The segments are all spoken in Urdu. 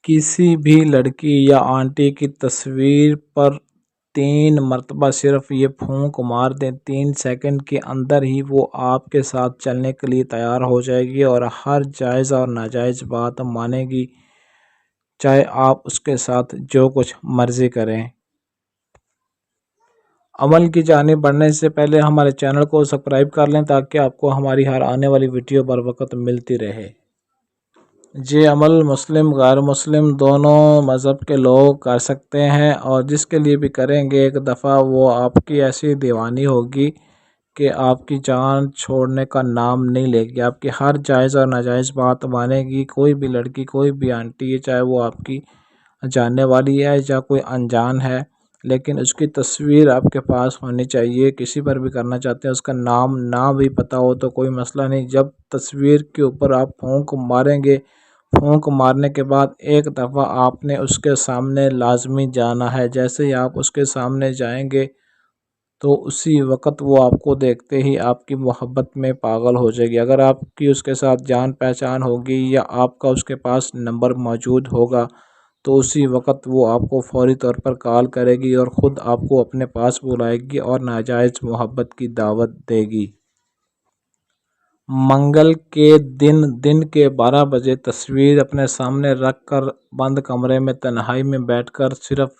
کسی بھی لڑکی یا آنٹی کی تصویر پر 3 مرتبہ صرف یہ پھونک مار دیں، 3 سیکنڈ کے اندر ہی وہ آپ کے ساتھ چلنے کے لیے تیار ہو جائے گی اور ہر جائز اور ناجائز بات مانے گی، چاہے آپ اس کے ساتھ جو کچھ مرضی کریں۔ عمل کی جانب بڑھنے سے پہلے ہمارے چینل کو سبسکرائب کر لیں تاکہ آپ کو ہماری ہر آنے والی ویڈیو بر وقت ملتی رہے۔ یہ عمل مسلم غیر مسلم دونوں مذہب کے لوگ کر سکتے ہیں، اور جس کے لیے بھی کریں گے ایک دفعہ وہ آپ کی ایسی دیوانی ہوگی کہ آپ کی جان چھوڑنے کا نام نہیں لے گی، آپ کی ہر جائز اور ناجائز بات مانے گی۔ کوئی بھی لڑکی، کوئی بھی آنٹی ہے، چاہے وہ آپ کی جاننے والی ہے یا کوئی انجان ہے، لیکن اس کی تصویر آپ کے پاس ہونی چاہیے۔ کسی پر بھی کرنا چاہتے ہیں، اس کا نام نہ بھی پتہ ہو تو کوئی مسئلہ نہیں، جب تصویر کے اوپر آپ پھونک ماریں گے، پھونک مارنے کے بعد ایک دفعہ آپ نے اس کے سامنے لازمی جانا ہے۔ جیسے ہی آپ اس کے سامنے جائیں گے تو اسی وقت وہ آپ کو دیکھتے ہی آپ کی محبت میں پاگل ہو جائے گی۔ اگر آپ کی اس کے ساتھ جان پہچان ہوگی یا آپ کا اس کے پاس نمبر موجود ہوگا تو اسی وقت وہ آپ کو فوری طور پر کال کرے گی اور خود آپ کو اپنے پاس بلائے گی اور ناجائز محبت کی دعوت دے گی۔ منگل کے دن کے 12 بجے تصویر اپنے سامنے رکھ کر بند کمرے میں تنہائی میں بیٹھ کر صرف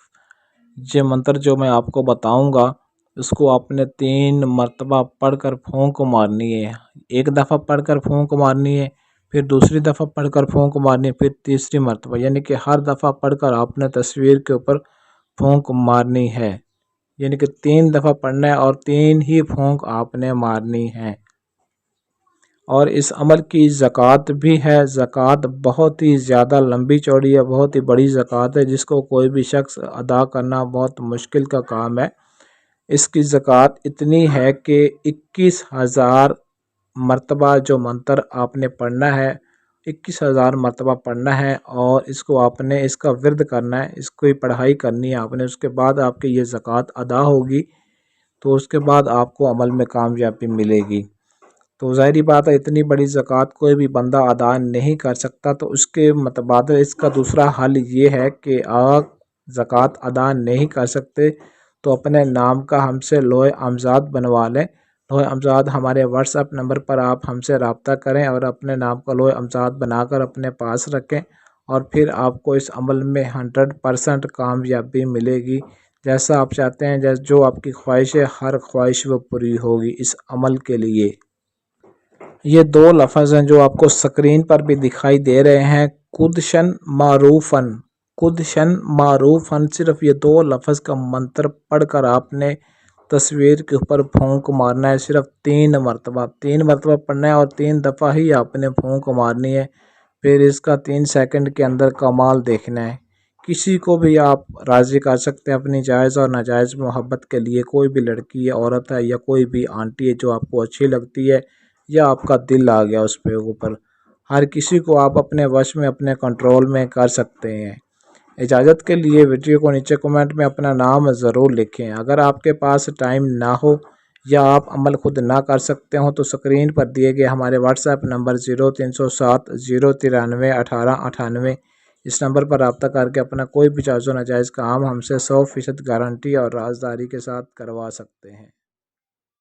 یہ منتر جو میں آپ کو بتاؤں گا اس کو آپ نے 3 مرتبہ پڑھ کر پھونک مارنی ہے۔ ایک دفعہ پڑھ کر پھونک مارنی ہے، پھر دوسری دفعہ پڑھ کر پھونک مارنی ہے، پھر تیسری مرتبہ، یعنی کہ ہر دفعہ پڑھ کر آپ نے تصویر کے اوپر پھونک مارنی ہے، یعنی کہ 3 دفعہ پڑھنا ہے اور 3 ہی پھونک آپ نے مارنی ہے۔ اور اس عمل کی زکوٰۃ بھی ہے۔ زکوٰۃ بہت ہی زیادہ لمبی چوڑی ہے، بہت ہی بڑی زکوٰۃ ہے جس کو کوئی بھی شخص ادا کرنا بہت مشکل کا کام ہے۔ اس کی زکوٰۃ اتنی ہے کہ 21,000 مرتبہ جو منتر آپ نے پڑھنا ہے، 21,000 مرتبہ پڑھنا ہے، اور اس کو آپ نے اس کا ورد کرنا ہے، اس کی پڑھائی کرنی ہے آپ نے۔ اس کے بعد آپ کی یہ زکوٰۃ ادا ہوگی تو اس کے بعد آپ کو عمل میں کامیابی ملے گی۔ تو ظاہری بات ہے اتنی بڑی زکوٰۃ کوئی بھی بندہ ادا نہیں کر سکتا، تو اس کے متبادل اس کا دوسرا حل یہ ہے کہ آپ زکوٰۃ ادا نہیں کر سکتے تو اپنے نام کا ہم سے لوح امزاد بنوا لیں۔ لوح امزاد ہمارے واٹس ایپ نمبر پر آپ ہم سے رابطہ کریں اور اپنے نام کا لوح امزاد بنا کر اپنے پاس رکھیں، اور پھر آپ کو اس عمل میں 100% کامیابی ملے گی۔ جیسا آپ چاہتے ہیں، جو آپ کی خواہش ہے، ہر خواہش وہ پوری ہوگی اس عمل کے لیے۔ یہ 2 لفظ ہیں جو آپ کو سکرین پر بھی دکھائی دے رہے ہیں، کدشن معروفن، کدشن معروفن، صرف یہ 2 لفظ کا منتر پڑھ کر آپ نے تصویر کے اوپر پھونک مارنا ہے، صرف 3 مرتبہ 3 مرتبہ پڑھنا ہے اور 3 دفعہ ہی آپ نے پھونک مارنی ہے۔ پھر اس کا 3 سیکنڈ کے اندر کمال دیکھنا ہے۔ کسی کو بھی آپ راضی کر سکتے ہیں اپنی جائز اور ناجائز محبت کے لیے، کوئی بھی لڑکی یا عورت ہے یا کوئی بھی آنٹی ہے جو آپ کو اچھی لگتی ہے یا آپ کا دل آ گیا اس پہ اوپر، ہر کسی کو آپ اپنے وش میں، اپنے کنٹرول میں کر سکتے ہیں۔ اجازت کے لیے ویڈیو کو نیچے کمنٹ میں اپنا نام ضرور لکھیں۔ اگر آپ کے پاس ٹائم نہ ہو یا آپ عمل خود نہ کر سکتے ہوں تو سکرین پر دیے گئے ہمارے واٹس ایپ نمبر 0307 093 1898، اس نمبر پر رابطہ کر کے اپنا کوئی بھی جائز و ناجائز کام ہم سے 100% گارنٹی اور رازداری کے ساتھ کروا سکتے ہیں۔